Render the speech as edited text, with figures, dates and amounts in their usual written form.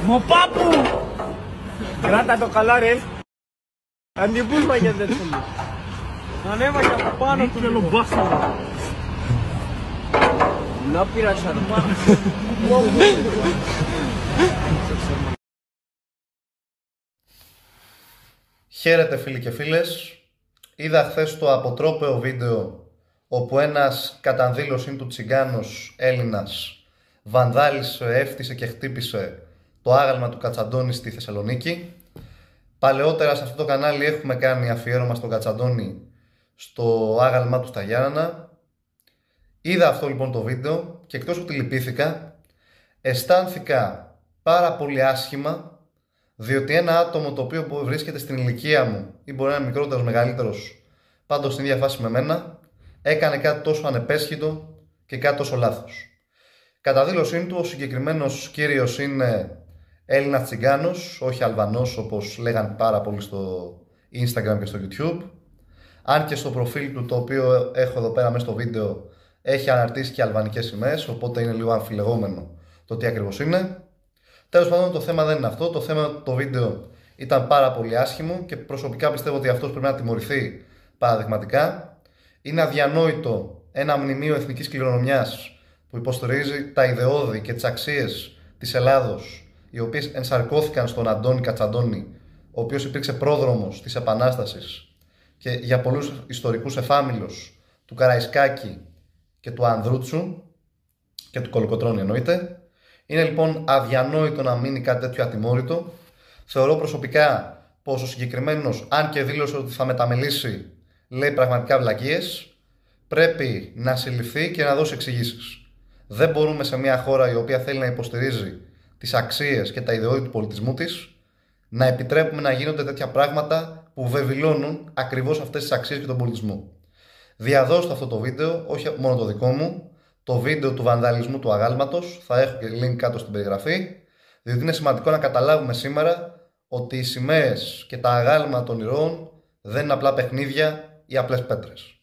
Μοπάπου! Κράτα το καλά ρε. Αντιπούσμα για δεν θέλει. Ανέβαγε από πάνω του λίγο μπάστα. Να πήρα σαρπά. Χαίρετε φίλοι και φίλες. Είδα χθες το αποτρόπαιο βίντεο όπου ένας κατά δήλωσή του τσιγκάνος Έλληνας βανδάλισε, έφτισε και χτύπησε το άγαλμα του Κατσαντώνη στη Θεσσαλονίκη. Παλαιότερα σε αυτό το κανάλι έχουμε κάνει αφιέρωμα στον Κατσαντώνη στο άγαλμά του στα Γιάννενα. Είδα αυτό λοιπόν το βίντεο και εκτός ότι λυπήθηκα, αισθάνθηκα πάρα πολύ άσχημα, διότι ένα άτομο το οποίο βρίσκεται στην ηλικία μου ή μπορεί να είναι μικρότερος, μεγαλύτερος, πάντως στην ίδια φάση με μένα, έκανε κάτι τόσο ανεπέσχυτο και κάτι τόσο λάθος. Κατά δήλωσή του, ο συγκεκριμένος κύριος είναι Έλληνας τσιγκάνος, όχι Αλβανός όπως λέγανε πάρα πολύ στο Instagram και στο YouTube. Αν και στο προφίλ του, το οποίο έχω εδώ πέρα μέσα στο βίντεο, έχει αναρτήσει και αλβανικές σημαίες, οπότε είναι λίγο αμφιλεγόμενο το τι ακριβώς είναι. Τέλος πάντων, το θέμα δεν είναι αυτό. Το θέμα το βίντεο ήταν πάρα πολύ άσχημο και προσωπικά πιστεύω ότι αυτός πρέπει να τιμωρηθεί παραδειγματικά. Είναι αδιανόητο ένα μνημείο εθνικής κληρονομιάς που υποστηρίζει τα ιδεώδη και τις αξίες της Ελλάδος, οι οποίες ενσαρκώθηκαν στον Αντώνη Κατσαντώνη, ο οποίος υπήρξε πρόδρομος της Επανάστασης και για πολλούς ιστορικούς εφάμιλος του Καραϊσκάκη και του Ανδρούτσου και του Κολοκοτρώνη εννοείται. Είναι λοιπόν αδιανόητο να μείνει κάτι τέτοιο ατιμόρυτο. Θεωρώ προσωπικά πως ο συγκεκριμένος, αν και δήλωσε ότι θα μεταμελήσει, λέει πραγματικά βλακίες, πρέπει να συλληφθεί και να δώσει εξηγήσεις. Δεν μπορούμε σε μια χώρα η οποία θέλει να υποστηρίζει τις αξίες και τα ιδεώδη του πολιτισμού της να επιτρέπουμε να γίνονται τέτοια πράγματα που βεβηλώνουν ακριβώς αυτές τις αξίες και τον πολιτισμό. Διαδώστε αυτό το βίντεο, όχι μόνο το δικό μου, το βίντεο του βανδαλισμού του αγάλματος, θα έχω και link κάτω στην περιγραφή, διότι είναι σημαντικό να καταλάβουμε σήμερα ότι οι σημαίες και τα αγάλματα των ηρώων δεν είναι απλά παιχνίδια ή απλές πέτρες.